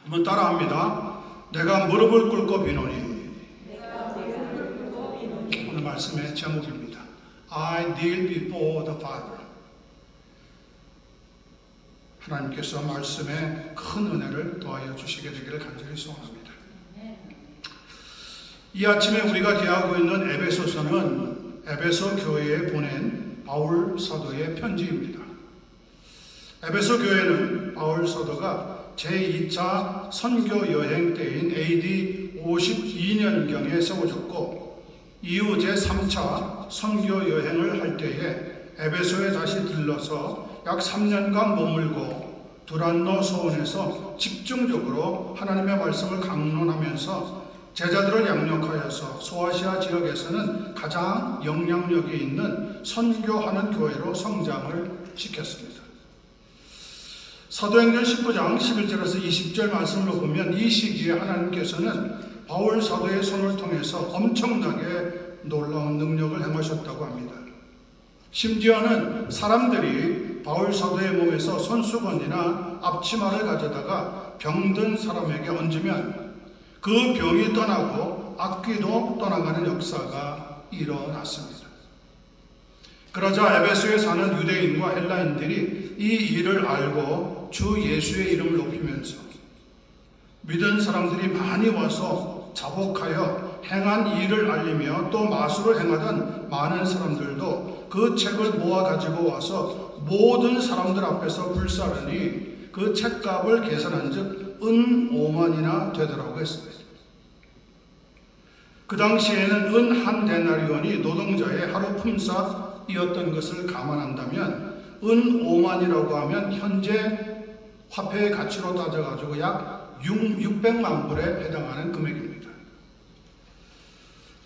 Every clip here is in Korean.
한번 따라합니다. 내가 무릎을 꿇고 비노니. 오늘 말씀의 제목입니다. I kneel before the Father. 하나님께서 말씀에 큰 은혜를 더하여 주시게 되기를 간절히 소원합니다. 이 아침에 우리가 대하고 있는 에베소서는 에베소 교회에 보낸 바울 사도의 편지입니다. 에베소 교회는 바울 사도가 제2차 선교 여행 때인 AD 52년경에 세워졌고, 이후 제3차 선교 여행을 할 때에 에베소에 다시 들러서 약 3년간 머물고 두란노 소원에서 집중적으로 하나님의 말씀을 강론하면서 제자들을 양육하여서 소아시아 지역에서는 가장 영향력이 있는 선교하는 교회로 성장을 시켰습니다. 사도행전 19장 11절에서 20절 말씀으로 보면 이 시기에 하나님께서는 바울 사도의 손을 통해서 엄청나게 놀라운 능력을 행하셨다고 합니다. 심지어는 사람들이 바울 사도의 몸에서 손수건이나 앞치마를 가져다가 병든 사람에게 얹으면 그 병이 떠나고 악귀도 떠나가는 역사가 일어났습니다. 그러자 에베소에 사는 유대인과 헬라인들이 이 일을 알고 주 예수의 이름을 높이면서 믿은 사람들이 많이 와서 자복하여 행한 일을 알리며 또 마술을 행하던 많은 사람들도 그 책을 모아 가지고 와서 모든 사람들 앞에서 불사르니 그 책값을 계산한 즉 은 5만이나 되더라고 했습니다. 그 당시에는 은 한 데나리온이 노동자의 하루 품삯이었던 것을 감안한다면 은 5만이라고 하면 현재 화폐의 가치로 따져가지고 약 600만 불에 해당하는 금액입니다.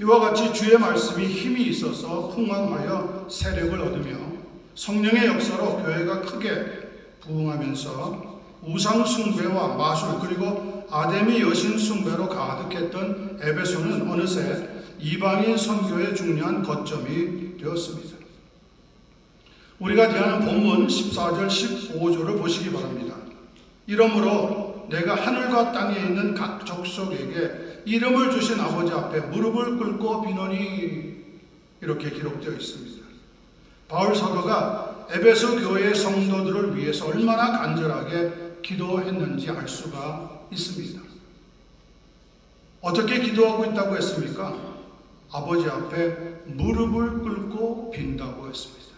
이와 같이 주의 말씀이 힘이 있어서 풍성하여 세력을 얻으며 성령의 역사로 교회가 크게 부흥하면서 우상 숭배와 마술 그리고 아데미 여신 숭배로 가득했던 에베소는 어느새 이방인 선교의 중요한 거점이 되었습니다. 우리가 대하는 본문 14절 15절을 보시기 바랍니다. 이러므로 내가 하늘과 땅에 있는 각 족속에게 이름을 주신 아버지 앞에 무릎을 꿇고 비노니, 이렇게 기록되어 있습니다. 바울 사도가 에베소 교회의 성도들을 위해서 얼마나 간절하게 기도했는지 알 수가 있습니다. 어떻게 기도하고 있다고 했습니까? 아버지 앞에 무릎을 꿇고 빈다고 했습니다.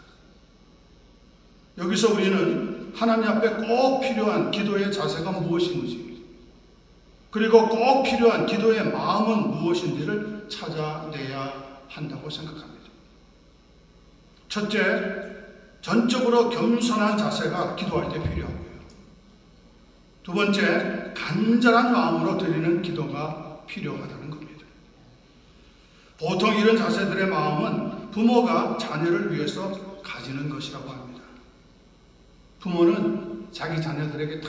여기서 우리는 하나님 앞에 꼭 필요한 기도의 자세가 무엇인지, 그리고 꼭 필요한 기도의 마음은 무엇인지를 찾아내야 한다고 생각합니다. 첫째, 전적으로 겸손한 자세가 기도할 때 필요하고요. 두 번째, 간절한 마음으로 드리는 기도가 필요하다는 겁니다. 보통 이런 자세들의 마음은 부모가 자녀를 위해서 가지는 것이라고 합니다. 부모는 자기 자녀들에게 다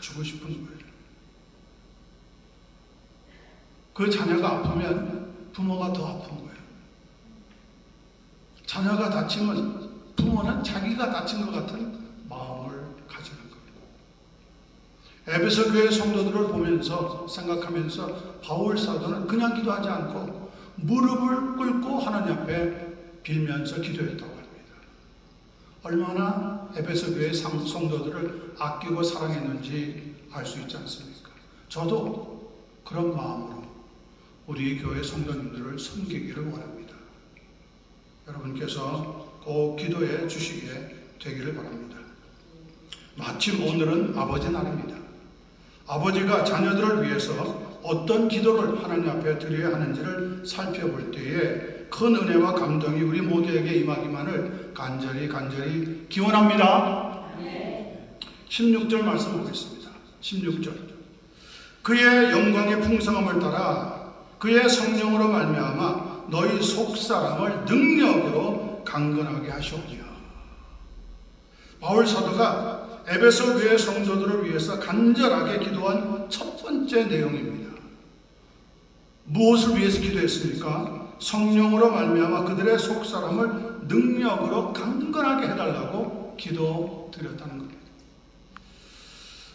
주고 싶은 거예요. 그 자녀가 아프면 부모가 더 아픈 거예요. 자녀가 다치면 부모는 자기가 다친 것 같은 마음을 가지는 거예요. 에베소 교회 성도들을 보면서 생각하면서 바울 사도는 그냥 기도하지 않고 무릎을 꿇고 하나님 앞에 빌면서 기도했다고 합니다. 얼마나 에베소 교회 성도들을 아끼고 사랑했는지 알 수 있지 않습니까? 저도 그런 마음으로 우리 교회 성도님들을 섬기기를 원합니다. 여러분께서 꼭 기도해 주시게 되기를 바랍니다. 마침 오늘은 아버지 날입니다. 아버지가 자녀들을 위해서 어떤 기도를 하나님 앞에 드려야 하는지를 살펴볼 때에 큰 은혜와 감동이 우리 모두에게 임하기만을 간절히 기원합니다. 16절 말씀 보겠습니다. 16절. 그의 영광의 풍성함을 따라 그의 성령으로 말미암아 너희 속사람을 능력으로 강건하게 하셨며. 바울 사도가 에베소 교회 성도들을 위해서 간절하게 기도한 첫 번째 내용입니다. 무엇을 위해서 기도했습니까? 성령으로 말미암아 그들의 속사람을 능력으로 강건하게 해달라고 기도드렸다는 겁니다.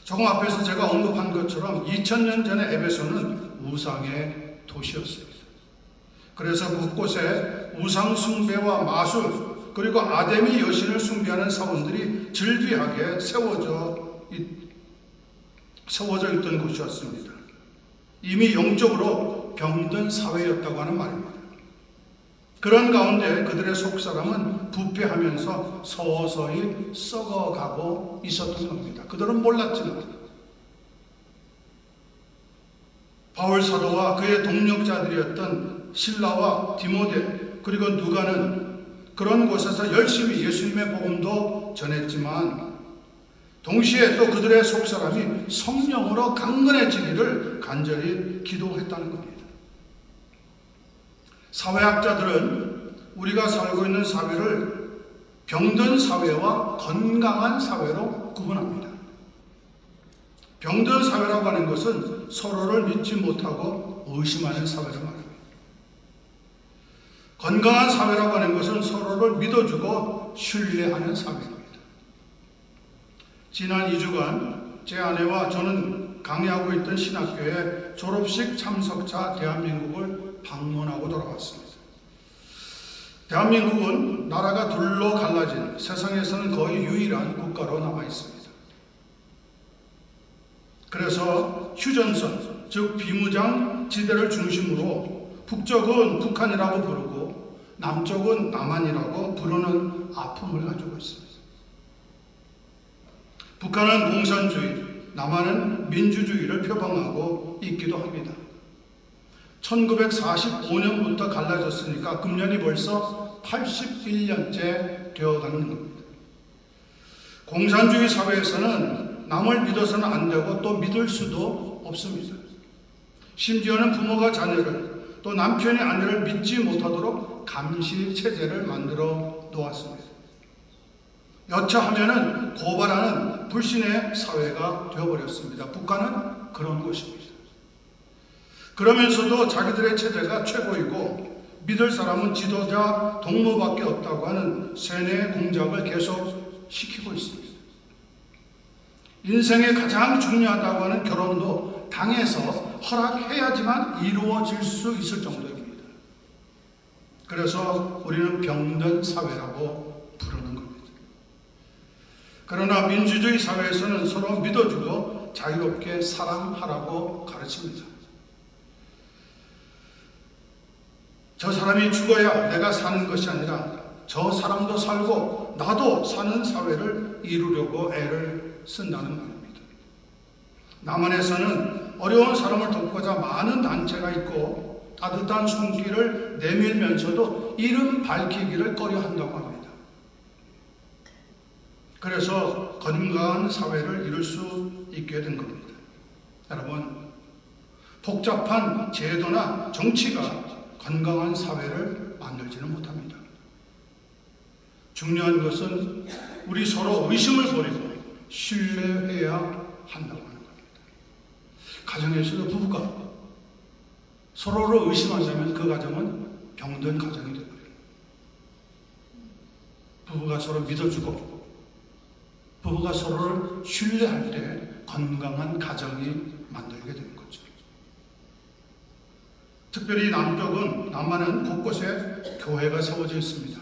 조금 앞에서 제가 언급한 것처럼 2000년 전에 에베소는 우상의 도시였습니다. 그래서 곳곳에 우상 숭배와 마술, 그리고 아데미 여신을 숭배하는 사원들이 즐비하게 세워져 있던 곳이었습니다. 이미 영적으로 병든 사회였다고 하는 말입니다. 그런 가운데 그들의 속사람은 부패하면서 서서히 썩어가고 있었던 겁니다. 그들은 몰랐지만 바울 사도와 그의 동력자들이었던 실라와 디모데 그리고 누가는 그런 곳에서 열심히 예수님의 복음도 전했지만 동시에 또 그들의 속사람이 성령으로 강건해지기를 간절히 기도했다는 겁니다. 사회학자들은 우리가 살고 있는 사회를 병든 사회와 건강한 사회로 구분합니다. 병든 사회라고 하는 것은 서로를 믿지 못하고 의심하는 사회를 말합니다. 건강한 사회라고 하는 것은 서로를 믿어주고 신뢰하는 사회입니다. 지난 2주간 제 아내와 저는 강의하고 있던 신학교의 졸업식 참석자 대한민국을 방문하고 돌아왔습니다. 대한민국은 나라가 둘로 갈라진 세상에서는 거의 유일한 국가로 남아 있습니다. 그래서 휴전선, 즉 비무장 지대를 중심으로 북쪽은 북한이라고 부르고 남쪽은 남한이라고 부르는 아픔을 가지고 있습니다. 북한은 공산주의, 남한은 민주주의를 표방하고 있기도 합니다. 1945년부터 갈라졌으니까 금년이 벌써 81년째 되어가는 겁니다. 공산주의 사회에서는 남을 믿어서는 안 되고 또 믿을 수도 없습니다. 심지어는 부모가 자녀를 또 남편이 아내를 믿지 못하도록 감시 체제를 만들어 놓았습니다. 여차하면은 고발하는 불신의 사회가 되어버렸습니다. 북한은 그런 곳입니다. 그러면서도 자기들의 체제가 최고이고 믿을 사람은 지도자 동무밖에 없다고 하는 세뇌 공작을 계속 시키고 있습니다. 인생에 가장 중요하다고 하는 결혼도 당에서 허락해야지만 이루어질 수 있을 정도입니다. 그래서 우리는 병든 사회라고 부르는 겁니다. 그러나 민주주의 사회에서는 서로 믿어주고 자유롭게 사랑하라고 가르칩니다. 저 사람이 죽어야 내가 사는 것이 아니라 저 사람도 살고 나도 사는 사회를 이루려고 애를 쓴다는 말입니다. 남한에서는 어려운 사람을 돕고자 많은 단체가 있고 따뜻한 손길을 내밀면서도 이름 밝히기를 꺼려한다고 합니다. 그래서 건강한 사회를 이룰 수 있게 된 겁니다. 여러분, 복잡한 제도나 정치가 건강한 사회를 만들지는 못합니다. 중요한 것은 우리 서로 의심을 버리고 신뢰해야 한다고 하는 겁니다. 가정에서도 부부가 서로를 의심한다면 그 가정은 병든 가정이 되어버려요. 부부가 서로 믿어주고 부부가 서로를 신뢰할 때 건강한 가정이 만들게 되는 거죠. 특별히 남한은 곳곳에 교회가 세워져 있습니다.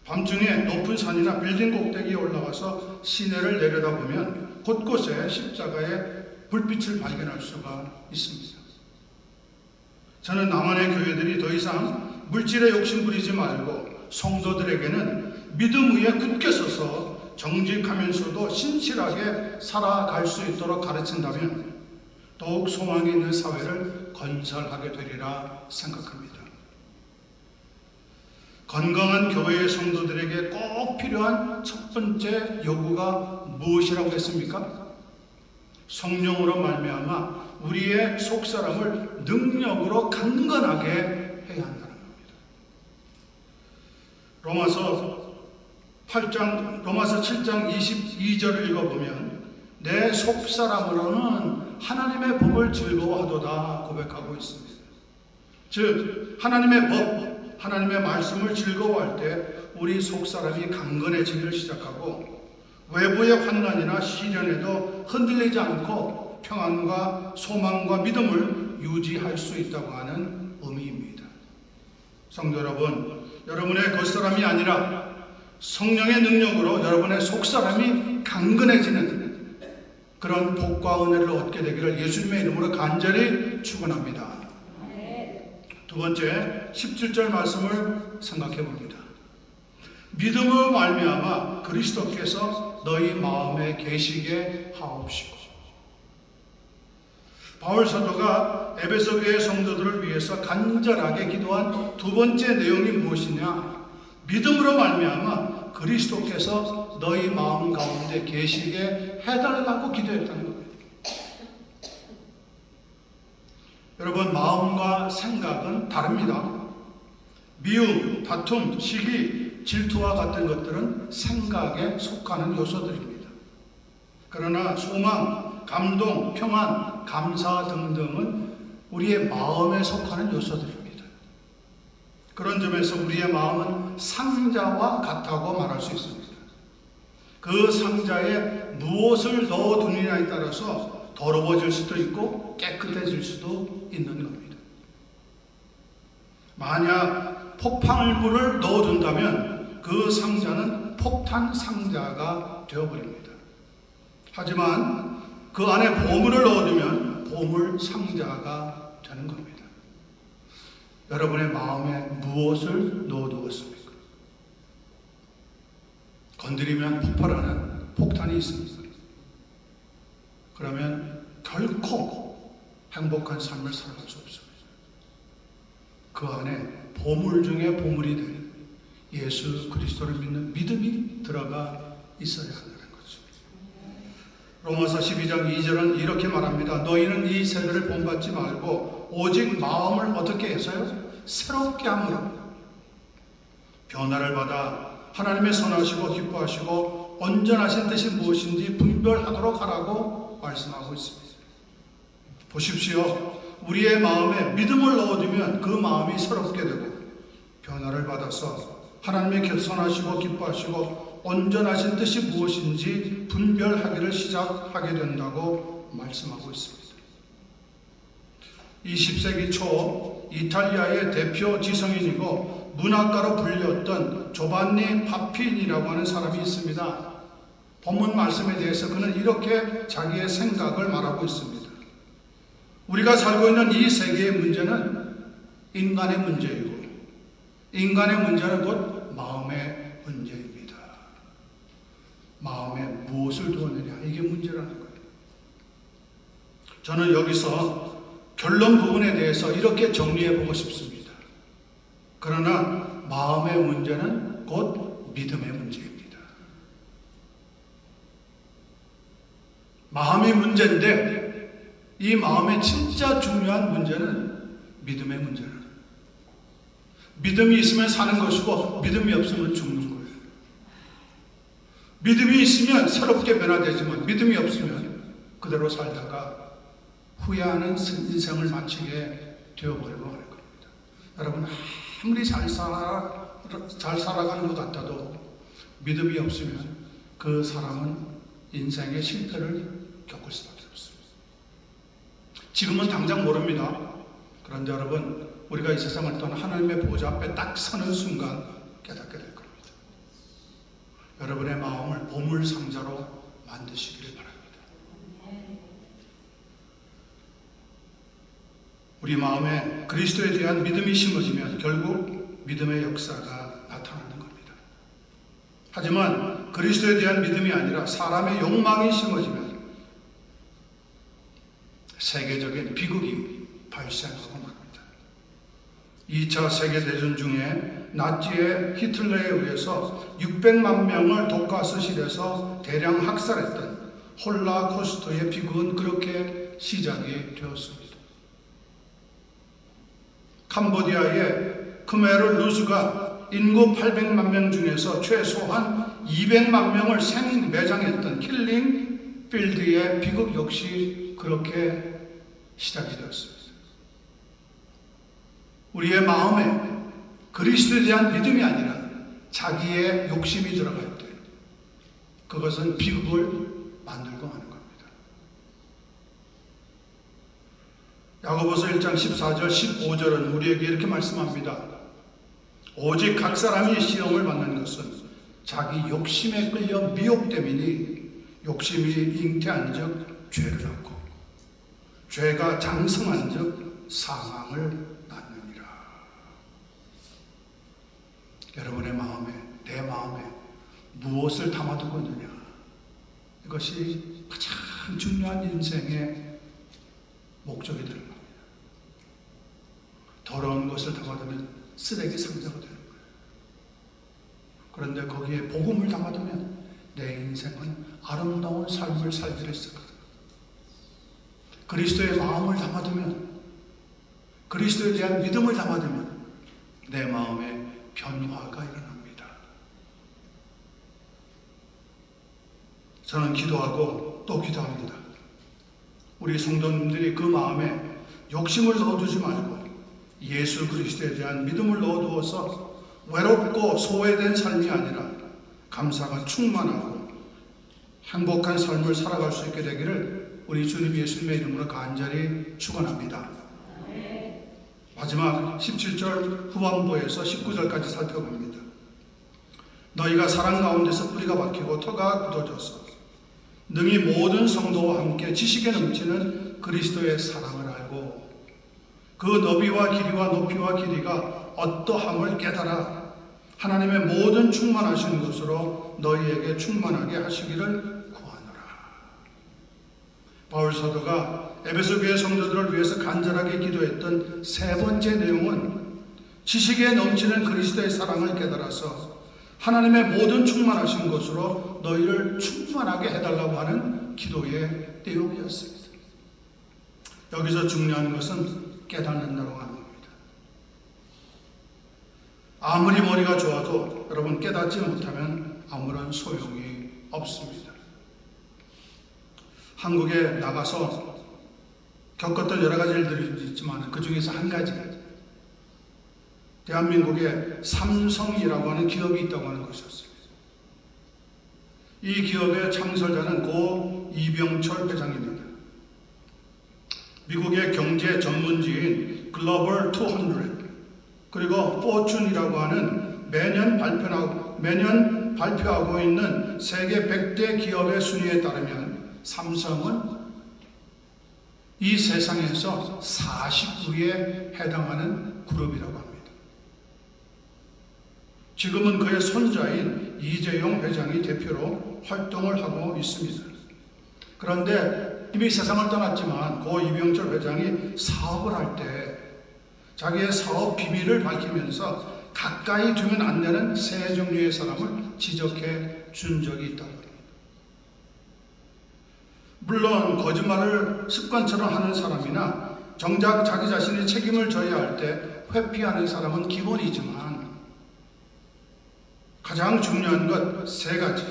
밤중에 높은 산이나 빌딩 꼭대기에 올라가서 시내를 내려다보면 곳곳에 십자가의 불빛을 발견할 수가 있습니다. 저는 남한의 교회들이 더 이상 물질에 욕심부리지 말고 성도들에게는 믿음 위에 굳게 서서 정직하면서도 신실하게 살아갈 수 있도록 가르친다면 더욱 소망이 있는 사회를 건설하게 되리라 생각합니다. 건강한 교회의 성도들에게 꼭 필요한 첫 번째 요구가 무엇이라고 했습니까? 성령으로 말미암아 우리의 속사람을 능력으로 강건하게 해야 한다는 겁니다. 로마서 7장 22절을 읽어보면 내 속사람으로는 하나님의 법을 즐거워하도다 고백하고 있습니다. 즉 하나님의 법, 하나님의 말씀을 즐거워할 때 우리 속사람이 강건해지기를 시작하고 외부의 환난이나 시련에도 흔들리지 않고 평안과 소망과 믿음을 유지할 수 있다고 하는 의미입니다. 성도 여러분, 여러분의 겉사람이 아니라 성령의 능력으로 여러분의 속사람이 강건해지는 그런 복과 은혜를 얻게 되기를 예수님의 이름으로 간절히 축원합니다. 두 번째, 17절 말씀을 생각해 봅니다. 믿음으로 말미암아 그리스도께서 너희 마음에 계시게 하옵시고. 바울 사도가 에베소 교회 성도들을 위해서 간절하게 기도한 두 번째 내용이 무엇이냐? 믿음으로 말미암아 그리스도께서 너희 마음 가운데 계시게 해달라고 기도했다는 겁니다. 여러분, 마음과 생각은 다릅니다. 미움, 다툼, 시기, 질투와 같은 것들은 생각에 속하는 요소들입니다. 그러나 소망, 감동, 평안, 감사 등등은 우리의 마음에 속하는 요소들입니다. 그런 점에서 우리의 마음은 상자와 같다고 말할 수 있습니다. 그 상자에 무엇을 넣어두느냐에 따라서 더러워질 수도 있고 깨끗해질 수도 있는 겁니다. 만약 폭발물을 넣어둔다면 그 상자는 폭탄 상자가 되어버립니다. 하지만 그 안에 보물을 넣어두면 보물 상자가 되는 겁니다. 여러분의 마음에 무엇을 넣어두었습니까? 건드리면 폭발하는 폭탄이 있습니다. 그러면 결코 행복한 삶을 살아갈 수 없습니다. 그 안에 보물 중에 보물이 되는 예수 그리스도를 믿는 믿음이 들어가 있어야 한다는 거죠. 로마서 12장 2절은 이렇게 말합니다. 너희는 이 세대를 본받지 말고 오직 마음을 어떻게 해서요? 새롭게 함으로 변화를 받아 하나님의 선하시고 기뻐하시고 온전하신 뜻이 무엇인지 분별하도록 하라고 말씀하고 있습니다. 보십시오. 우리의 마음에 믿음을 넣어두면 그 마음이 새롭게 되고 변화를 받아서 하나님의 선하시고 기뻐하시고 온전하신 뜻이 무엇인지 분별하기를 시작하게 된다고 말씀하고 있습니다. 20세기 초 이탈리아의 대표 지성인이고 문학가로 불렸던 조반니 파핀이라고 하는 사람이 있습니다. 본문 말씀에 대해서 그는 이렇게 자기의 생각을 말하고 있습니다. 우리가 살고 있는 이 세계의 문제는 인간의 문제이고 인간의 문제는 곧 마음의 문제입니다. 마음에 무엇을 두었느냐, 이게 문제라는 거예요. 저는 여기서 결론 부분에 대해서 이렇게 정리해 보고 싶습니다. 그러나 마음의 문제는 곧 믿음의 문제입니다. 마음이 문제인데 이 마음의 진짜 중요한 문제는 믿음의 문제는 믿음이 있으면 사는 것이고 믿음이 없으면 죽는 거예요. 믿음이 있으면 새롭게 변화되지만 믿음이 없으면 그대로 살다가 후회하는 인생을 마치게 되어버리고 하는 겁니다. 여러분, 아무리 잘 살아가는 것 같아도 믿음이 없으면 그 사람은 인생의 실패를 겪을 수밖에 없습니다. 지금은 당장 모릅니다. 그런데 여러분, 우리가 이 세상을 떠나 하나님의 보좌 앞에 딱 서는 순간 깨닫게 될 겁니다. 여러분의 마음을 보물 상자로 만드시기를 바랍니다. 우리 마음에 그리스도에 대한 믿음이 심어지면 결국 믿음의 역사가 나타나는 겁니다. 하지만 그리스도에 대한 믿음이 아니라 사람의 욕망이 심어지면 세계적인 비극이 발생하고 맙니다. 2차 세계대전 중에 나치의 히틀러에 의해서 600만 명을 독가스실에서 대량 학살했던 홀라코스트의 비극은 그렇게 시작이 되었습니다. 캄보디아의 크메르 루스가 인구 800만 명 중에서 최소한 200만 명을 생매장했던 킬링 필드의 비극 역시 그렇게 시작이 되었습니다. 우리의 마음에 그리스도에 대한 믿음이 아니라 자기의 욕심이 들어갈 때 그것은 비극을 만들고 마는 겁니다. 야고보서 1장 14절 15절은 우리에게 이렇게 말씀합니다. 오직 각 사람이 시험을 받는 것은 자기 욕심에 끌려 미혹됨이니 욕심이 잉태한즉 죄를 낳고 죄가 장성한즉 사망을 낳느니라. 여러분의 마음에, 내 마음에 무엇을 담아두고 있느냐, 이것이 가장 중요한 인생의 목적이 되는 겁니다. 더러운 것을 담아두면 쓰레기 상자가 되는 거예요. 그런데 거기에 복음을 담아두면 내 인생은 아름다운 삶을 살기를 시작합니다. 그리스도의 마음을 담아두면, 그리스도에 대한 믿음을 담아두면 내 마음에 변화가 일어납니다. 저는 기도하고 또 기도합니다. 우리 성도님들이 그 마음에 욕심을 넣어두지 말고 예수 그리스도에 대한 믿음을 넣어두어서 외롭고 소외된 삶이 아니라 감사가 충만하고 행복한 삶을 살아갈 수 있게 되기를 우리 주님 예수님의 이름으로 간절히 축원합니다. 마지막 17절 후반부에서 19절까지 살펴봅니다. 너희가 사랑 가운데서 뿌리가 박히고 터가 굳어져서 능히 모든 성도와 함께 지식에 넘치는 그리스도의 사랑을 알고 그 너비와 길이와 높이와 길이가 어떠함을 깨달아 하나님의 모든 충만하신 것으로 너희에게 충만하게 하시기를 구하노라. 바울 사도가 에베소 교회 성도들을 위해서 간절하게 기도했던 세 번째 내용은 지식에 넘치는 그리스도의 사랑을 깨달아서 하나님의 모든 충만하신 것으로 너희를 충만하게 해달라고 하는 기도의 내용이었습니다. 여기서 중요한 것은 깨닫는다고 하는 겁니다. 아무리 머리가 좋아도 여러분 깨닫지 못하면 아무런 소용이 없습니다. 한국에 나가서 겪었던 여러 가지 일들이 있지만 그 중에서 한 가지가 대한민국에 삼성이라고 하는 기업이 있다고 하는 것이었습니다. 이 기업의 창설자는 고 이병철 회장입니다. 미국의 경제 전문지인 글로벌 200 그리고 포춘이라고 하는 매년 발표하고 있는 세계 100대 기업의 순위에 따르면 삼성은 이 세상에서 49위에 해당하는 그룹이라고 합니다. 지금은 그의 손자인 이재용 회장이 대표로 활동을 하고 있습니다. 그런데 이미 세상을 떠났지만 고 이병철 회장이 사업을 할 때 자기의 사업 비밀을 밝히면서 가까이 두면 안 되는 세 종류의 사람을 지적해 준 적이 있다고 합니다. 물론 거짓말을 습관처럼 하는 사람이나 정작 자기 자신이 책임을 져야 할 때 회피하는 사람은 기본이지만 가장 중요한 것 세 가지,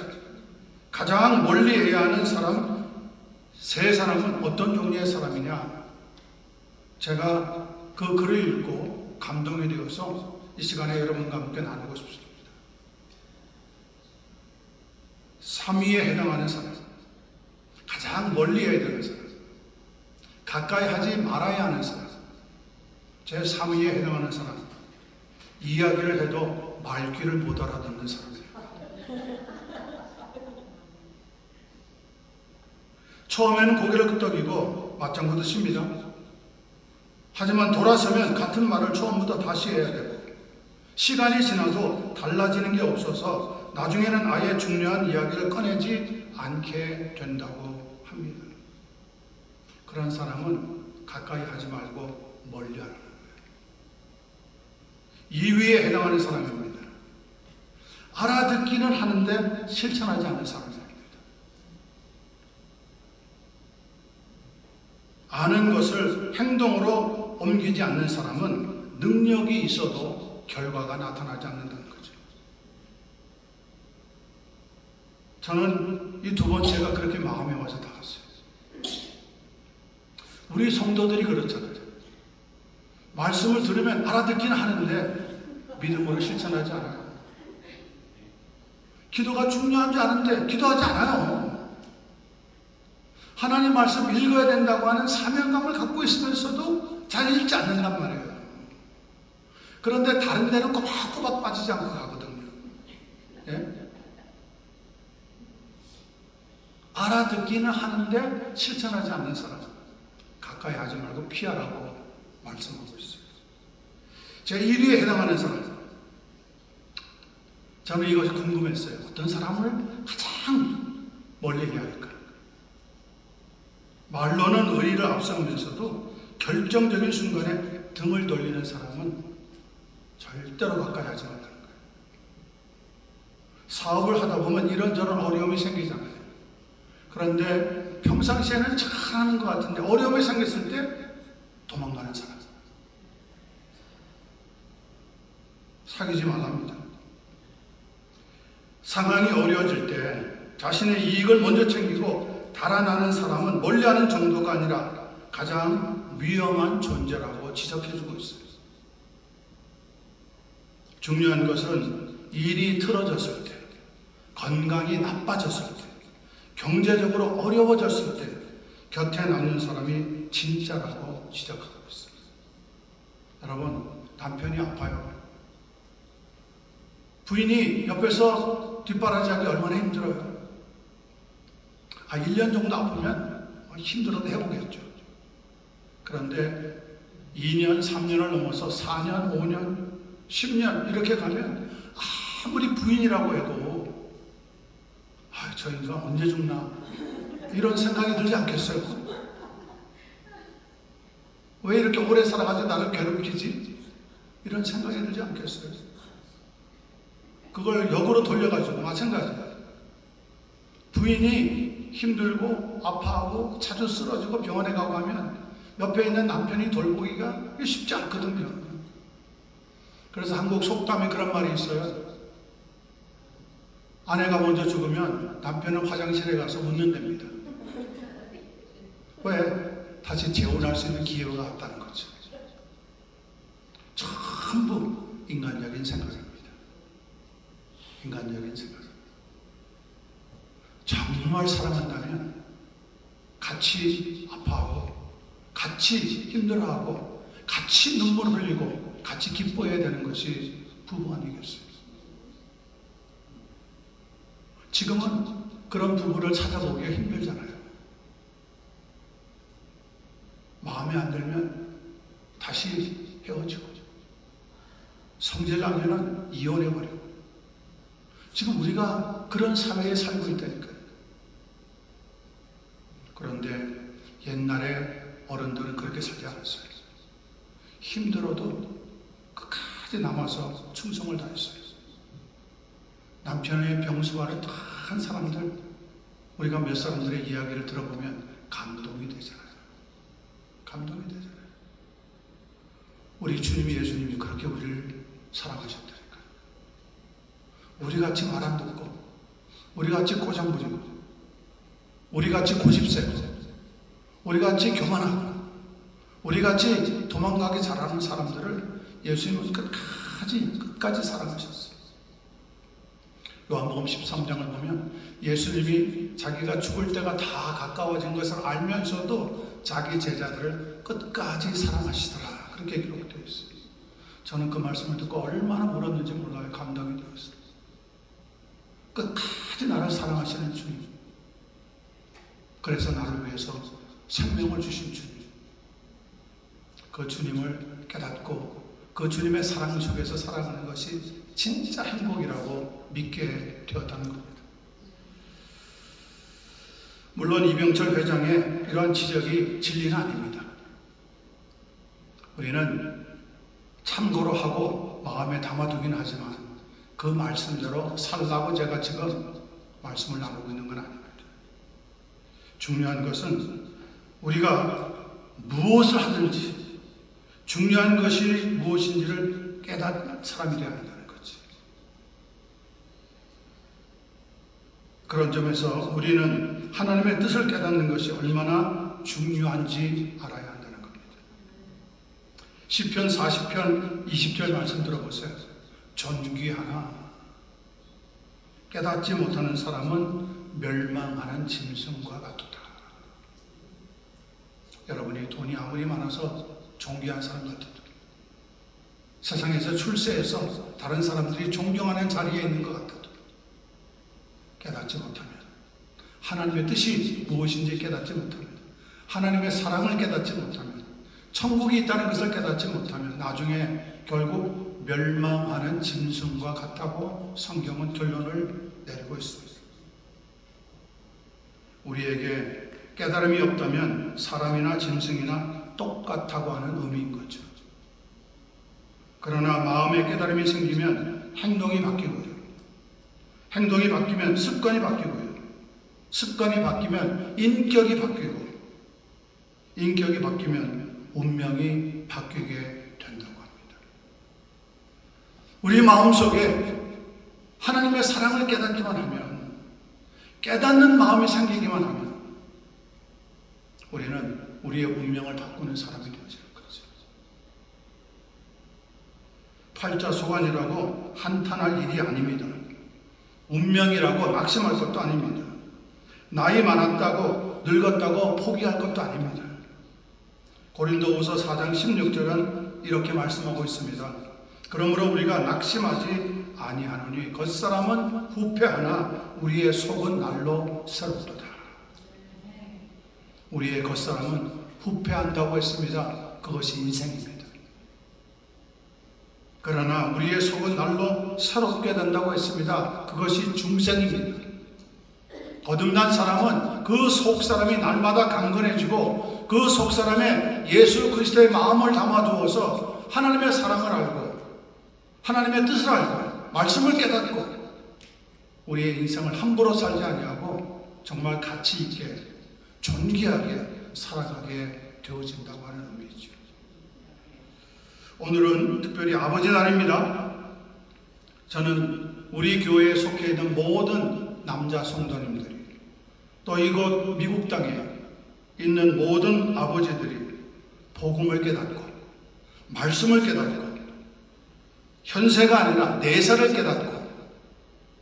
가장 멀리 해야 하는 사람 세 사람은 어떤 종류의 사람이냐, 제가 그 글을 읽고 감동이 되어서 이 시간에 여러분과 함께 나누고 싶습니다. 3위에 해당하는 사람, 가장 멀리 해야 되는 사람, 가까이 하지 말아야 하는 사람, 제 3위에 해당하는 사람, 이야기를 해도 말귀를 못 알아듣는 사람이에요. 처음에는 고개를 끄덕이고 맞장구도 칩니다. 하지만 돌아서면 같은 말을 처음부터 다시 해야 되고 시간이 지나도 달라지는 게 없어서 나중에는 아예 중요한 이야기를 꺼내지 않게 된다고 합니다. 그런 사람은 가까이 하지 말고 멀리 하라는 거예요. 2위에 해당하는 사람입니다. 알아듣기는 하는데 실천하지 않는 사람입니다. 아는 것을 행동으로 옮기지 않는 사람은 능력이 있어도 결과가 나타나지 않는다는 거죠. 저는 이 두 번째가 그렇게 마음에 와서 닿았어요. 우리 성도들이 그렇잖아요. 말씀을 들으면 알아듣기는 하는데 믿음으로 실천하지 않아요. 기도가 중요한지 아는데 기도하지 않아요. 하나님 말씀 읽어야 된다고 하는 사명감을 갖고 있으면서도 잘 읽지 않는단 말이에요. 그런데 다른 데는 꼬박꼬박 빠지지 않고 가거든요. 예? 알아듣기는 하는데 실천하지 않는 사람, 가까이 하지 말고 피하라고 말씀하고 있어요. 제 1위에 해당하는 사람, 저는 이것이 궁금했어요. 어떤 사람을 가장 멀리 해야 할까? 말로는 의리를 앞세우면서도 결정적인 순간에 등을 돌리는 사람은 절대로 가까이 하지 말라는 거예요. 사업을 하다 보면 이런저런 어려움이 생기잖아요. 그런데 평상시에는 잘하는 것 같은데 어려움이 생겼을 때 도망가는 사람. 사귀지 말랍니다. 상황이 어려워질 때 자신의 이익을 먼저 챙기고 달아나는 사람은 멀리하는 정도가 아니라 가장 위험한 존재라고 지적해주고 있어요. 중요한 것은 일이 틀어졌을 때, 건강이 나빠졌을 때, 경제적으로 어려워졌을 때 곁에 남는 사람이 진짜라고 지적하고 있습니다. 여러분, 남편이 아파요. 부인이 옆에서 뒷바라지하기 얼마나 힘들어요. 1년 정도 아프면 힘들어도 해보겠죠. 그런데 2년, 3년을 넘어서 4년, 5년, 10년 이렇게 가면 아무리 부인이라고 해도 저 인간 언제 죽나 이런 생각이 들지 않겠어요? 왜 이렇게 오래 살아가지고 나를 괴롭히지? 이런 생각이 들지 않겠어요? 그걸 역으로 돌려가지고 마찬가지예요. 부인이 힘들고 아파하고 자주 쓰러지고 병원에 가고 하면 옆에 있는 남편이 돌보기가 쉽지 않거든요. 그래서 한국 속담에 그런 말이 있어요. 아내가 먼저 죽으면 남편은 화장실에 가서 묻는답니다. 왜? 다시 재혼할 수 있는 기회가 없다는 거죠. 전부 인간적인 생각입니다. 인간적인 생각. 정말 사랑한다면 같이 아파하고 같이 힘들어하고 같이 눈물 흘리고 같이 기뻐해야 되는 것이 부부 아니겠어요? 지금은 그런 부부를 찾아보기가 힘들잖아요. 마음에 안 들면 다시 헤어지고 성질 나면은 이혼해버리고 지금 우리가 그런 사회에 살고 있다니까요. 그런데 옛날에 어른들은 그렇게 살지 않았어요. 힘들어도 끝까지 남아서 충성을 다했어요. 남편의 병수발을 다 한 사람들, 우리가 몇 사람들의 이야기를 들어보면 감동이 되잖아요. 감동이 되잖아요. 우리 주님이, 예수님이 그렇게 우리를 사랑하셨다니까요. 우리같이 말 안 듣고, 우리같이 고장 부리고, 우리같이 고집세고, 우리같이 교만하고, 우리같이 도망가기 잘하는 사람들을 예수님은 끝까지 사랑하셨어요. 요한복음 13장을 보면 예수님이 자기가 죽을 때가 다 가까워진 것을 알면서도 자기 제자들을 끝까지 사랑하시더라. 그렇게 기록되어 있어요. 저는 그 말씀을 듣고 얼마나 울었는지 몰라요. 감동이 되었어요. 끝까지 나를 사랑하시는 주님. 그래서 나를 위해서 생명을 주신 주님. 그 주님을 깨닫고 그 주님의 사랑 속에서 살아가는 것이 진짜 행복이라고 믿게 되었다는 겁니다. 물론 이병철 회장의 이러한 지적이 진리는 아닙니다. 우리는 참고로 하고 마음에 담아두긴 하지만 그 말씀대로 살라고 제가 지금 말씀을 나누고 있는 건 아닙니다. 중요한 것은 우리가 무엇을 하든지 중요한 것이 무엇인지를 깨닫는 사람이 되어야 한다는 거지. 그런 점에서 우리는 하나님의 뜻을 깨닫는 것이 얼마나 중요한지 알아야 한다는 겁니다. 시편 40편 20절 말씀 들어보세요. 존귀하나 깨닫지 못하는 사람은 멸망하는 짐승과 같도다. 여러분이 돈이 아무리 많아서 존귀한 사람 같아도, 세상에서 출세해서 다른 사람들이 존경하는 자리에 있는 것 같아도 깨닫지 못하면, 하나님의 뜻이 무엇인지 깨닫지 못하면, 하나님의 사랑을 깨닫지 못하면, 천국이 있다는 것을 깨닫지 못하면 나중에 결국 멸망하는 짐승과 같다고 성경은 결론을 내리고 있습니다. 우리에게 깨달음이 없다면 사람이나 짐승이나 똑같다고 하는 의미인 거죠. 그러나 마음의 깨달음이 생기면 행동이 바뀌고요. 행동이 바뀌면 습관이 바뀌고요. 습관이 바뀌면 인격이 바뀌고, 인격이 바뀌면 운명이 바뀌게 된다고 합니다. 우리 마음속에 하나님의 사랑을 깨닫기만 하면, 깨닫는 마음이 생기기만 하면 우리는 우리의 운명을 바꾸는 사람이 되어지는 거죠. 팔자소관이라고 한탄할 일이 아닙니다. 운명이라고 낙심할 것도 아닙니다. 나이 많았다고 늙었다고 포기할 것도 아닙니다. 고린도후서 4장 16절은 이렇게 말씀하고 있습니다. 그러므로 우리가 낙심하지 아니하노니 겉사람은 후패하나 우리의 속은 날로 새롭도다. 우리의 겉사람은 후패한다고 했습니다. 그것이 인생입니다. 그러나 우리의 속은 날로 새롭게 된다고 했습니다. 그것이 중생입니다. 거듭난 사람은 그 속사람이 날마다 강건해지고, 그 속사람에 예수 그리스도의 마음을 담아두어서 하나님의 사랑을 알고, 하나님의 뜻을 알고, 말씀을 깨닫고, 우리의 인생을 함부로 살지 아니하고 정말 가치 있게, 존귀하게 살아가게 되어진다고 하는 의미죠. 오늘은 특별히 아버지 날입니다. 저는 우리 교회에 속해 있는 모든 남자 성도님들이, 또 이곳 미국 땅에 있는 모든 아버지들이 복음을 깨닫고, 말씀을 깨닫고, 현세가 아니라 내세를 깨닫고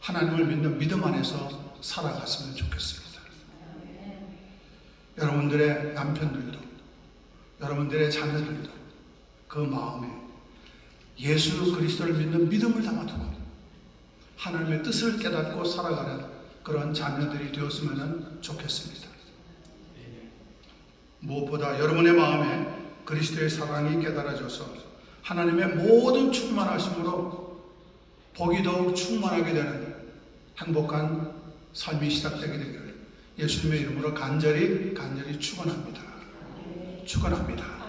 하나님을 믿는 믿음 안에서 살아갔으면 좋겠습니다. 여러분들의 남편들도, 여러분들의 자녀들도 그 마음에 예수 그리스도를 믿는 믿음을 담아두고 하나님의 뜻을 깨닫고 살아가는 그런 자녀들이 되었으면 좋겠습니다. 무엇보다 여러분의 마음에 그리스도의 사랑이 깨달아져서 하나님의 모든 충만하심으로 복이 더욱 충만하게 되는 행복한 삶이 시작되게 되기를 예수님의 이름으로 간절히 축원합니다. 축원합니다.